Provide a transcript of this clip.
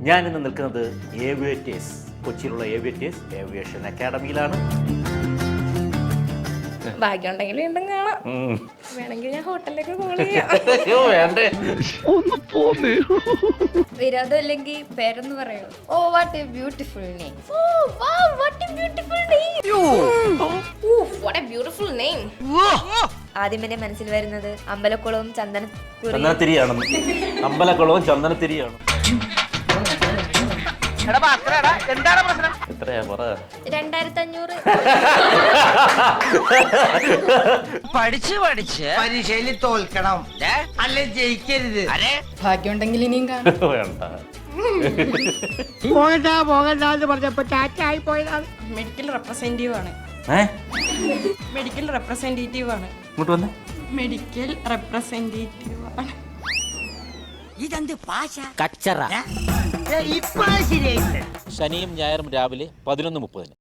ഞാൻ ഇന്ന് നിൽക്കുന്നത് ഏവിയേറ്റേഴ്സ്, കൊച്ചിയിലുള്ള ഏവിയേറ്റേഴ്സ് ഏവിയേഷൻ അക്കാഡമിയിലാണ്. ഭാഗ്യമുണ്ടെങ്കിൽ വീണ്ടും കാണാം. വേണമെങ്കിൽ ഞാൻ ഹോട്ടലിലേക്ക് കോൾ ചെയ്യാം. വേണ്ടേ, വിരോധം അല്ലെങ്കിൽ പേരൊന്ന് പറയൂ. Oh what a beautiful name. Oh wow what a beautiful name. What a beautiful name. ആദ്യം എന്റെ മനസ്സിൽ വരുന്നത് അമ്പലക്കുളവും ചന്ദനത്തിരിയാണ്. അമ്പലക്കുളവും ചന്ദനത്തിരിയാണ്. എത്രയാ പറ? 2500. പഠിച്ച് പരീക്ഷയിൽ തോൽക്കണം, അല്ലെ ജയിക്കരുത്. ഭാഗ്യമുണ്ടെങ്കിൽ ഇനിയും കാണാം. വേണ്ട, പോകണ്ടെന്ന് പറഞ്ഞപ്പോ ടാറ്റായി പോയതാണ്. മെഡിക്കൽ റെപ്രസെന്റേറ്റീവ് ആണ്. മെഡിക്കൽ റെപ്രസെന്റേറ്റീവ് ആണ്. ഇങ്ങോട്ട് വന്നേ. മെഡിക്കൽ റെപ്രസെന്റേറ്റീവ് ആണ്. ഇതെന്ത് ഭാഷ കച്ചറ. ഇപ്പൊ ശരിയായില്ലേ? ശനിയും ഞായറും രാവിലെ 11:30.